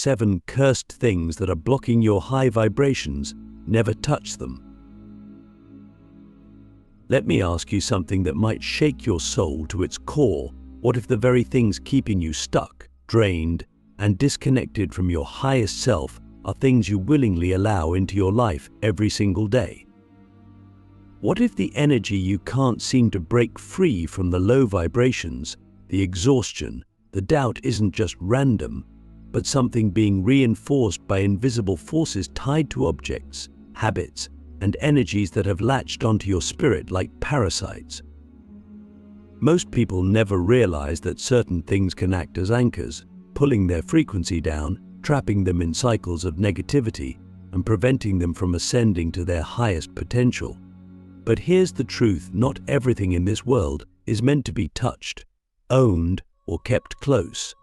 7 cursed things that are blocking your high vibrations. Never touch them. Let me ask you something that might shake your soul to its core. What if the very things keeping you stuck, drained, and disconnected from your highest self are things you willingly allow into your life every single day? What if the energy you can't seem to break free from the low vibrations, the exhaustion, the doubt isn't just random, but something being reinforced by invisible forces tied to objects, habits, and energies that have latched onto your spirit like parasites? Most people never realize that certain things can act as anchors, pulling their frequency down, trapping them in cycles of negativity, and preventing them from ascending to their highest potential. But here's the truth: not everything in this world is meant to be touched, owned, or kept close.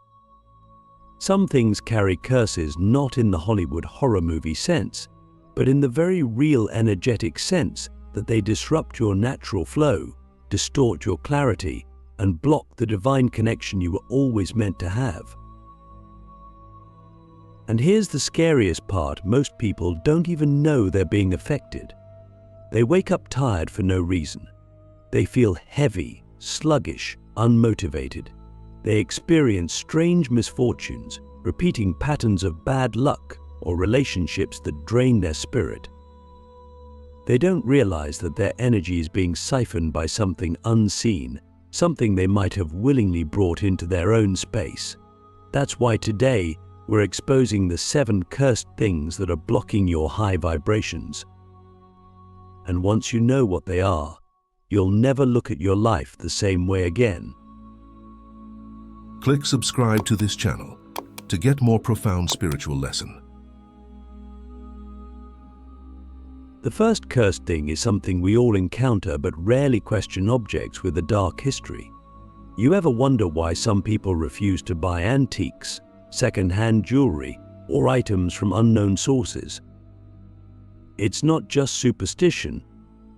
Some things carry curses not in the Hollywood horror movie sense, but in the very real energetic sense that they disrupt your natural flow, distort your clarity, and block the divine connection you were always meant to have. And here's the scariest part: most people don't even know they're being affected. They wake up tired for no reason. They feel heavy, sluggish, unmotivated. They experience strange misfortunes, repeating patterns of bad luck, or relationships that drain their spirit. They don't realize that their energy is being siphoned by something unseen, something they might have willingly brought into their own space. That's why today we're exposing the 7 cursed things that are blocking your high vibrations. And once you know what they are, you'll never look at your life the same way again. Click subscribe to this channel to get more profound spiritual lesson. The first cursed thing is something we all encounter but rarely question: objects with a dark history. You ever wonder why some people refuse to buy antiques, second-hand jewelry, or items from unknown sources? It's not just superstition.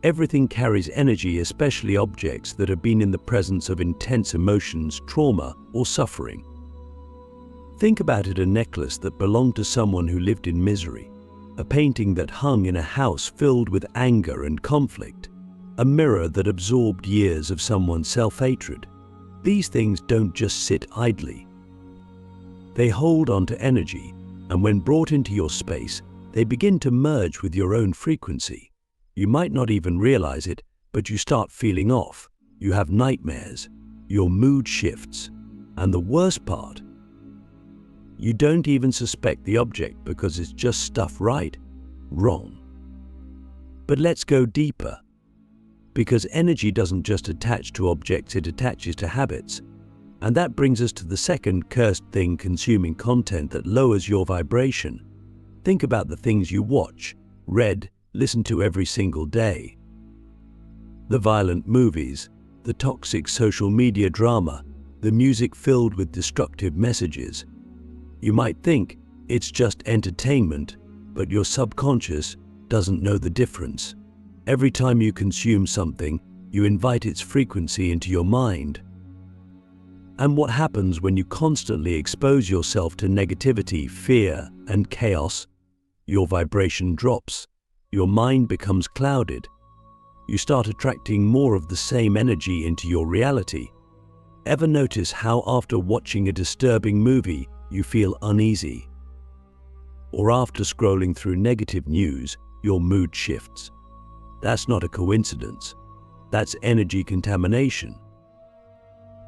Everything carries energy, especially objects that have been in the presence of intense emotions, trauma, or suffering. Think about it: a necklace that belonged to someone who lived in misery, a painting that hung in a house filled with anger and conflict, a mirror that absorbed years of someone's self-hatred. These things don't just sit idly. They hold on to energy, and when brought into your space, they begin to merge with your own frequency. You might not even realize it, but you start feeling off. You have nightmares. Your mood shifts. And the worst part, you don't even suspect the object because it's just stuff right, wrong. But let's go deeper. Because energy doesn't just attach to objects, it attaches to habits. And that brings us to the second cursed thing: consuming content that lowers your vibration. Think about the things you watch, read, listen to every single day. The violent movies, the toxic social media drama, the music filled with destructive messages. You might think it's just entertainment, but your subconscious doesn't know the difference. Every time you consume something, you invite its frequency into your mind. And what happens when you constantly expose yourself to negativity, fear, and chaos? Your vibration drops. Your mind becomes clouded. You start attracting more of the same energy into your reality. Ever notice how after watching a disturbing movie, you feel uneasy? Or after scrolling through negative news, your mood shifts? That's not a coincidence. That's energy contamination.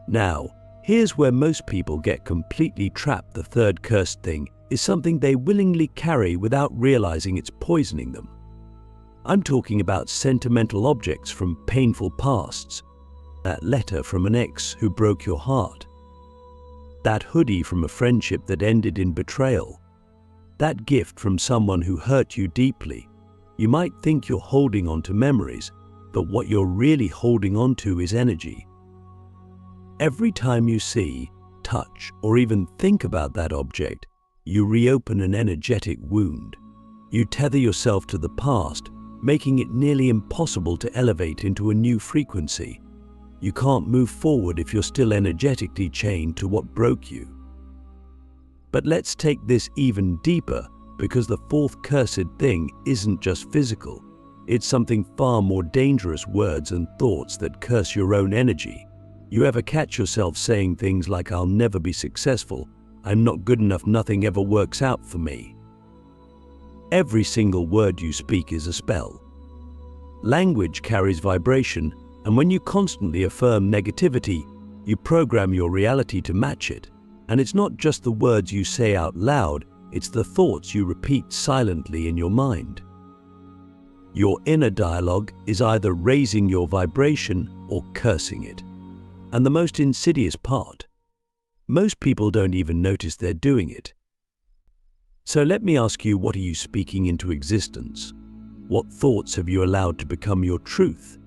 Now, here's where most people get completely trapped. The third cursed thing is something they willingly carry without realizing it's poisoning them. I'm talking about sentimental objects from painful pasts. That letter from an ex who broke your heart. That hoodie from a friendship that ended in betrayal. That gift from someone who hurt you deeply. You might think you're holding on to memories, but what you're really holding on to is energy. Every time you see, touch, or even think about that object, you reopen an energetic wound. You tether yourself to the past, making it nearly impossible to elevate into a new frequency. You can't move forward if you're still energetically chained to what broke you. But let's take this even deeper, because the fourth cursed thing isn't just physical. It's something far more dangerous: words and thoughts that curse your own energy. You ever catch yourself saying things like, "I'll never be successful," "I'm not good enough," "Nothing ever works out for me"? Every single word you speak is a spell. Language carries vibration, and when you constantly affirm negativity, you program your reality to match it. And it's not just the words you say out loud, it's the thoughts you repeat silently in your mind. Your inner dialogue is either raising your vibration or cursing it. And the most insidious part, most people don't even notice they're doing it. So let me ask you, what are you speaking into existence? What thoughts have you allowed to become your truth?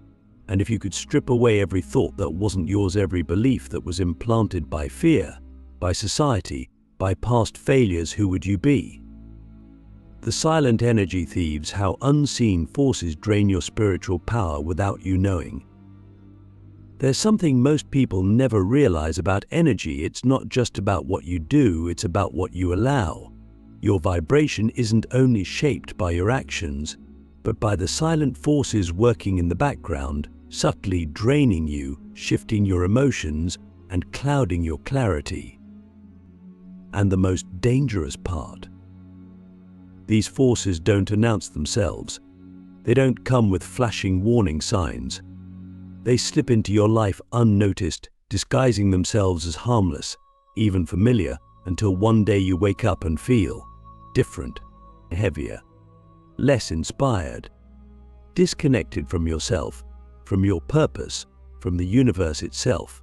And if you could strip away every thought that wasn't yours, every belief that was implanted by fear, by society, by past failures, who would you be? The silent energy thieves, how unseen forces drain your spiritual power without you knowing. There's something most people never realize about energy. It's not just about what you do, it's about what you allow. Your vibration isn't only shaped by your actions, but by the silent forces working in the background, subtly draining you, shifting your emotions, and clouding your clarity. And the most dangerous part, these forces don't announce themselves. They don't come with flashing warning signs. They slip into your life unnoticed, disguising themselves as harmless, even familiar, until one day you wake up and feel different, heavier, less inspired, disconnected from yourself, from your purpose, from the universe itself.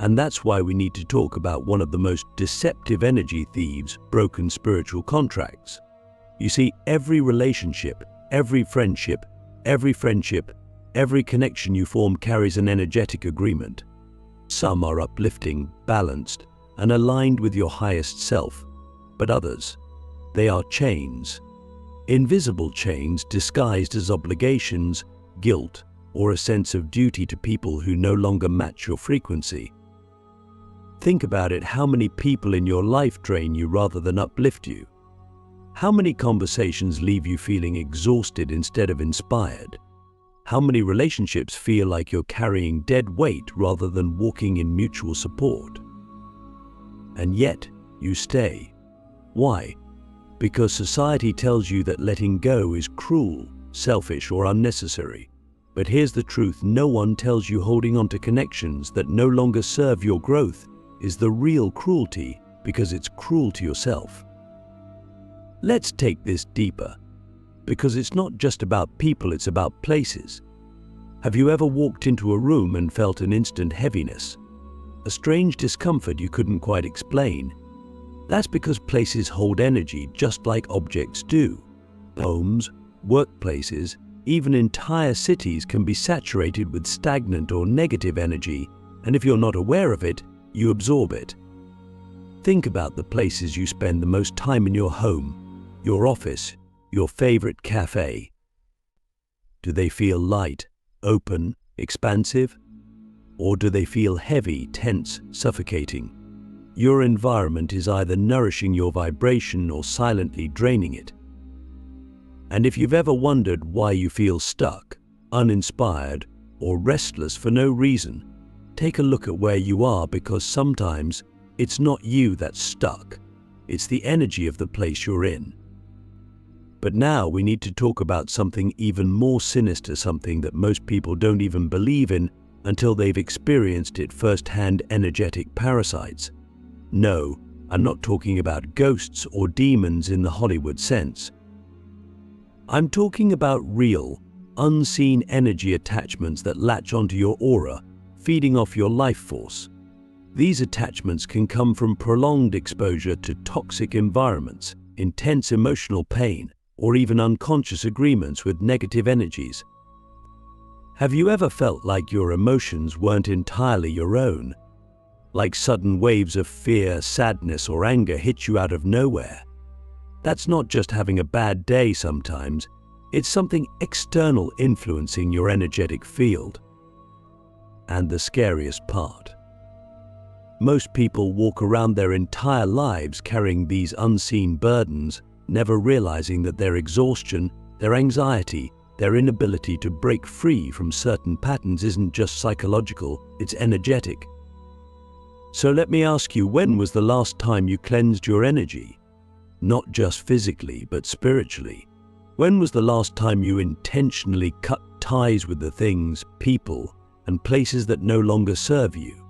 And that's why we need to talk about one of the most deceptive energy thieves: broken spiritual contracts. You see, every relationship, every friendship, every connection you form carries an energetic agreement. Some are uplifting, balanced, and aligned with your highest self, but others, they are chains. Invisible chains disguised as obligations, guilt, or a sense of duty to people who no longer match your frequency. Think about it: how many people in your life drain you rather than uplift you? How many conversations leave you feeling exhausted instead of inspired? How many relationships feel like you're carrying dead weight rather than walking in mutual support? And yet, you stay. Why? Because society tells you that letting go is cruel, selfish, or unnecessary. But here's the truth: no one tells you holding on to connections that no longer serve your growth is the real cruelty, because it's cruel to yourself. Let's take this deeper, because it's not just about people, it's about places. Have you ever walked into a room and felt an instant heaviness? A strange discomfort you couldn't quite explain? That's because places hold energy just like objects do. Homes, workplaces, even entire cities can be saturated with stagnant or negative energy, and if you're not aware of it, you absorb it. Think about the places you spend the most time: in your home, your office, your favorite cafe. Do they feel light, open, expansive? Or do they feel heavy, tense, suffocating? Your environment is either nourishing your vibration or silently draining it. And if you've ever wondered why you feel stuck, uninspired, or restless for no reason, take a look at where you are, because sometimes it's not you that's stuck, it's the energy of the place you're in. But now we need to talk about something even more sinister, something that most people don't even believe in until they've experienced it firsthand: energetic parasites. No, I'm not talking about ghosts or demons in the Hollywood sense. I'm talking about real, unseen energy attachments that latch onto your aura, feeding off your life force. These attachments can come from prolonged exposure to toxic environments, intense emotional pain, or even unconscious agreements with negative energies. Have you ever felt like your emotions weren't entirely your own? Like sudden waves of fear, sadness, or anger hit you out of nowhere? That's not just having a bad day sometimes, it's something external influencing your energetic field. And the scariest part, Most people walk around their entire lives carrying these unseen burdens, never realizing that their exhaustion, their anxiety, their inability to break free from certain patterns isn't just psychological, it's energetic. So let me ask you, when was the last time you cleansed your energy? Not just physically, but spiritually. When was the last time you intentionally cut ties with the things, people, and places that no longer serve you?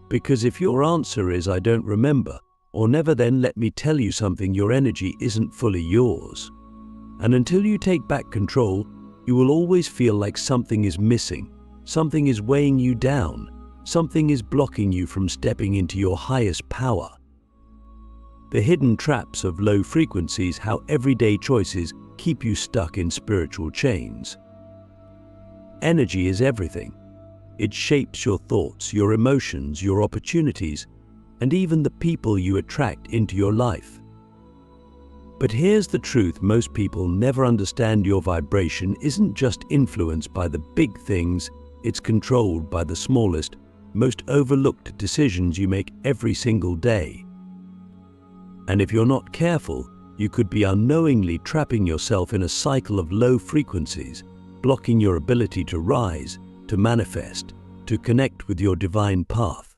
Because if your answer is, I don't remember, or never, then let me tell you something, your energy isn't fully yours. And until you take back control, you will always feel like something is missing, something is weighing you down, something is blocking you from stepping into your highest power. The hidden traps of low frequencies, how everyday choices keep you stuck in spiritual chains. Energy is everything. It shapes your thoughts, your emotions, your opportunities, and even the people you attract into your life. But here's the truth, most people never understand. Your vibration isn't just influenced by the big things, it's controlled by the smallest, most overlooked decisions you make every single day. And if you're not careful, you could be unknowingly trapping yourself in a cycle of low frequencies, blocking your ability to rise, to manifest, to connect with your divine path.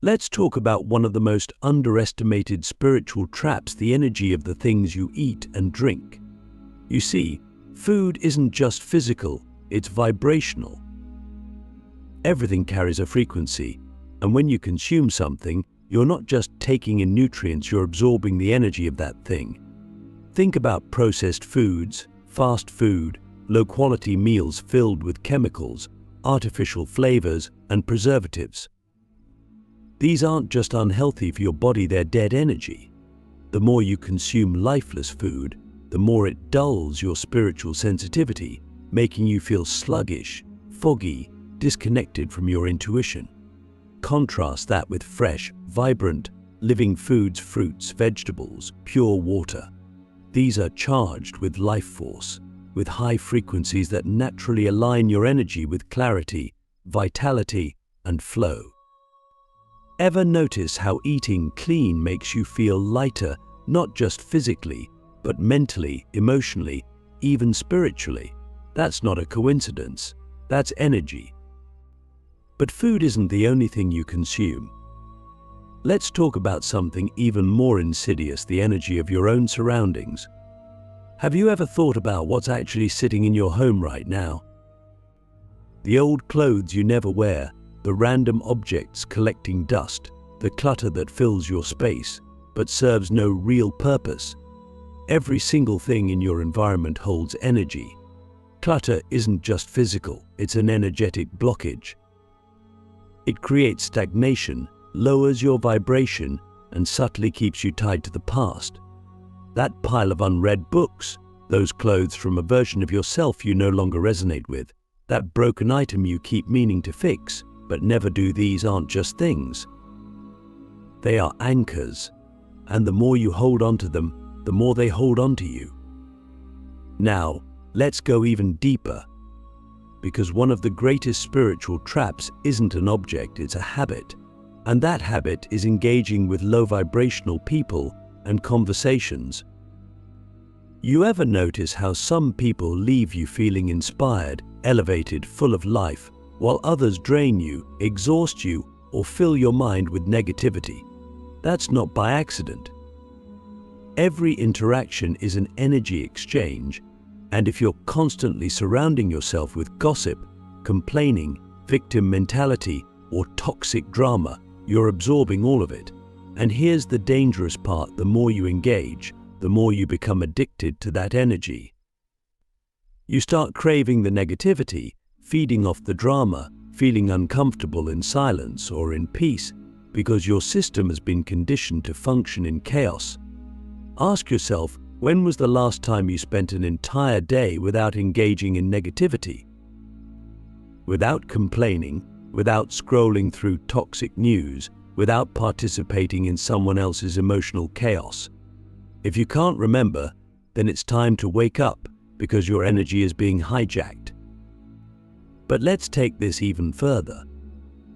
Let's talk about one of the most underestimated spiritual traps, the energy of the things you eat and drink. You see, food isn't just physical, it's vibrational. Everything carries a frequency, and when you consume something, you're not just taking in nutrients, you're absorbing the energy of that thing. Think about processed foods, fast food, low-quality meals filled with chemicals, artificial flavors, and preservatives. These aren't just unhealthy for your body, they're dead energy. The more you consume lifeless food, the more it dulls your spiritual sensitivity, making you feel sluggish, foggy, disconnected from your intuition. Contrast that with fresh, vibrant, living foods, fruits, vegetables, pure water. These are charged with life force, with high frequencies that naturally align your energy with clarity, vitality, and flow. Ever notice how eating clean makes you feel lighter, not just physically, but mentally, emotionally, even spiritually? That's not a coincidence. That's energy. But food isn't the only thing you consume. Let's talk about something even more insidious, the energy of your own surroundings. Have you ever thought about what's actually sitting in your home right now? The old clothes you never wear, the random objects collecting dust, the clutter that fills your space but serves no real purpose. Every single thing in your environment holds energy. Clutter isn't just physical, it's an energetic blockage. It creates stagnation, lowers your vibration, and subtly keeps you tied to the past. That pile of unread books, those clothes from a version of yourself you no longer resonate with, that broken item you keep meaning to fix, but never do. These aren't just things. They are anchors, and the more you hold on to them, the more they hold on to you. Now, let's go even deeper, because one of the greatest spiritual traps isn't an object, it's a habit. And that habit is engaging with low vibrational people and conversations. You ever notice how some people leave you feeling inspired, elevated, full of life, while others drain you, exhaust you, or fill your mind with negativity? That's not by accident. Every interaction is an energy exchange, and if you're constantly surrounding yourself with gossip, complaining, victim mentality, or toxic drama, you're absorbing all of it. And here's the dangerous part: the more you engage, the more you become addicted to that energy. You start craving the negativity, feeding off the drama, feeling uncomfortable in silence or in peace, because your system has been conditioned to function in chaos. Ask yourself, when was the last time you spent an entire day without engaging in negativity? Without complaining, without scrolling through toxic news, without participating in someone else's emotional chaos? If you can't remember, then it's time to wake up, because your energy is being hijacked. But let's take this even further,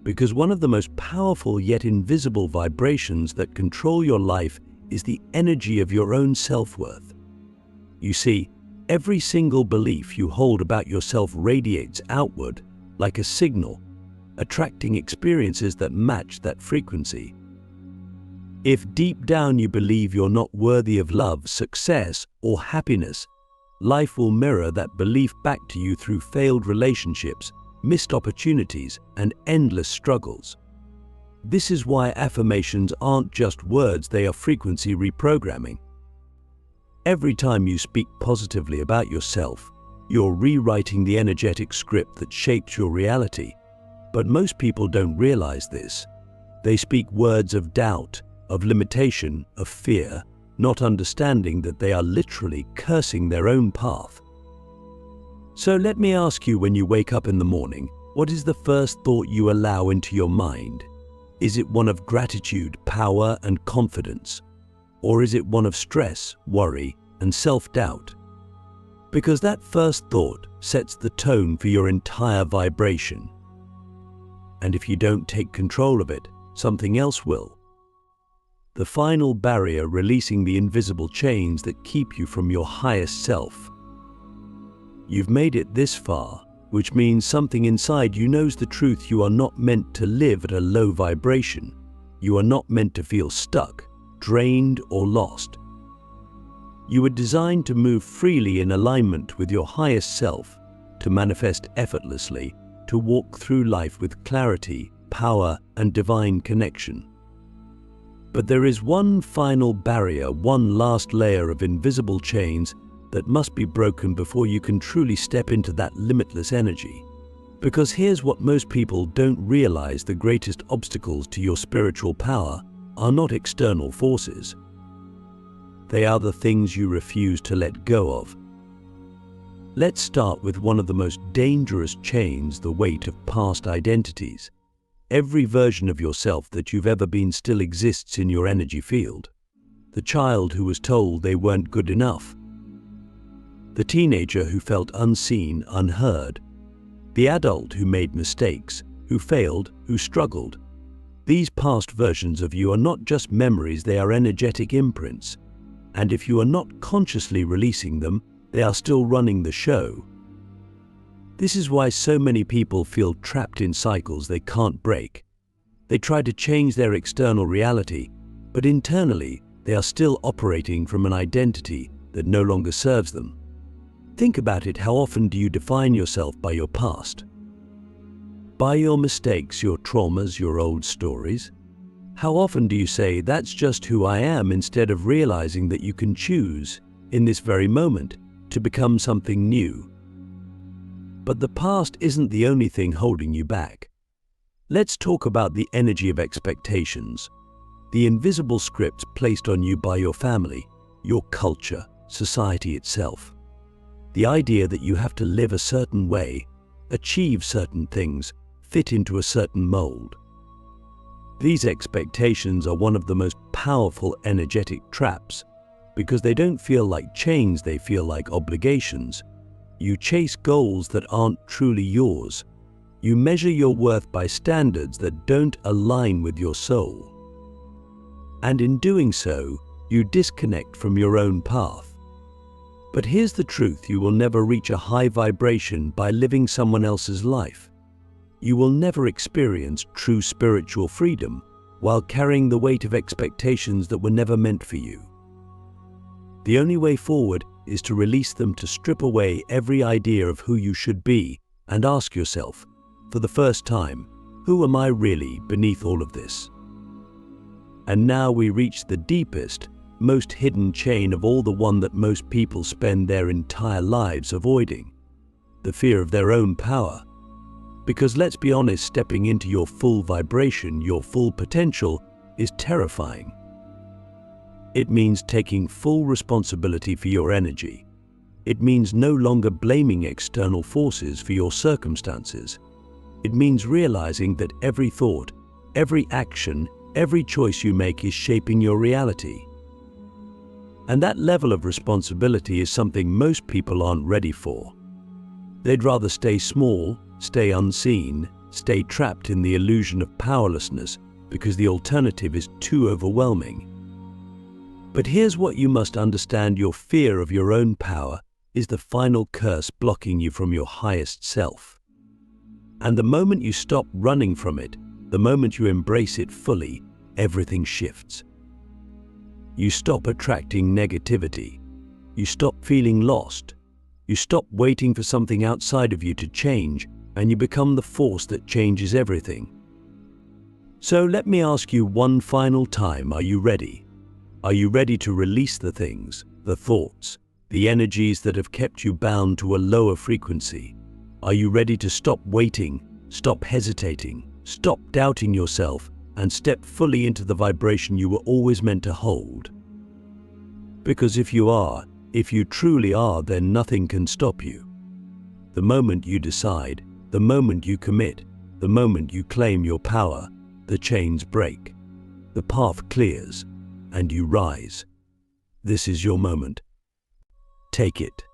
because one of the most powerful yet invisible vibrations that control your life is the energy of your own self-worth. You see, every single belief you hold about yourself radiates outward like a signal, attracting experiences that match that frequency. If deep down you believe you're not worthy of love, success, or happiness, life will mirror that belief back to you through failed relationships, missed opportunities, and endless struggles. This is why affirmations aren't just words, they are frequency reprogramming. Every time you speak positively about yourself, you're rewriting the energetic script that shaped your reality. But most people don't realize this. They speak words of doubt, of limitation, of fear, not understanding that they are literally cursing their own path. So let me ask you, when you wake up in the morning, what is the first thought you allow into your mind? Is it one of gratitude, power, and confidence? Or is it one of stress, worry, and self-doubt? Because that first thought sets the tone for your entire vibration. And if you don't take control of it, something else will. The final barrier, releasing the invisible chains that keep you from your highest self. You've made it this far, which means something inside you knows the truth. You are not meant to live at a low vibration. You are not meant to feel stuck, drained, or lost. You were designed to move freely in alignment with your highest self, to manifest effortlessly, to walk through life with clarity, power, and divine connection. But there is one final barrier, one last layer of invisible chains that must be broken before you can truly step into that limitless energy. Because here's what most people don't realize: the greatest obstacles to your spiritual power are not external forces. They are the things you refuse to let go of. Let's start with one of the most dangerous chains: the weight of past identities. Every version of yourself that you've ever been still exists in your energy field. The child who was told they weren't good enough. The teenager who felt unseen, unheard. The adult who made mistakes, who failed, who struggled. These past versions of you are not just memories, they are energetic imprints. And if you are not consciously releasing them, they are still running the show. This is why so many people feel trapped in cycles they can't break. They try to change their external reality, but internally they are still operating from an identity that no longer serves them. Think about it. How often do you define yourself by your past? By your mistakes, your traumas, your old stories? How often do you say, "That's just who I am," instead of realizing that you can choose, in this very moment, to become something new? But the past isn't the only thing holding you back. Let's talk about the energy of expectations, the invisible scripts placed on you by your family, your culture, society itself. The idea that you have to live a certain way, achieve certain things, fit into a certain mold. These expectations are one of the most powerful energetic traps, because they don't feel like chains, they feel like obligations. You chase goals that aren't truly yours. You measure your worth by standards that don't align with your soul. And in doing so, you disconnect from your own path. But here's the truth: you will never reach a high vibration by living someone else's life. You will never experience true spiritual freedom while carrying the weight of expectations that were never meant for you. The only way forward is to release them, to strip away every idea of who you should be, and ask yourself, for the first time, who am I really beneath all of this? And now we reach the deepest, most hidden chain of all, the one that most people spend their entire lives avoiding: the fear of their own power. Because let's be honest, stepping into your full vibration, your full potential, is terrifying. It means taking full responsibility for your energy. It means no longer blaming external forces for your circumstances. It means realizing that every thought, every action, every choice you make is shaping your reality. And that level of responsibility is something most people aren't ready for. They'd rather stay small, stay unseen, stay trapped in the illusion of powerlessness because the alternative is too overwhelming. But here's what you must understand: your fear of your own power is the final curse blocking you from your highest self. And the moment you stop running from it, the moment you embrace it fully, everything shifts. You stop attracting negativity. You stop feeling lost. You stop waiting for something outside of you to change, and you become the force that changes everything. So let me ask you one final time, are you ready? Are you ready to release the things, the thoughts, the energies that have kept you bound to a lower frequency? Are you ready to stop waiting, stop hesitating, stop doubting yourself, and step fully into the vibration you were always meant to hold? Because if you truly are, then nothing can stop you. The moment you decide, the moment you commit, the moment you claim your power, the chains break, the path clears, and you rise. This is your moment. Take it.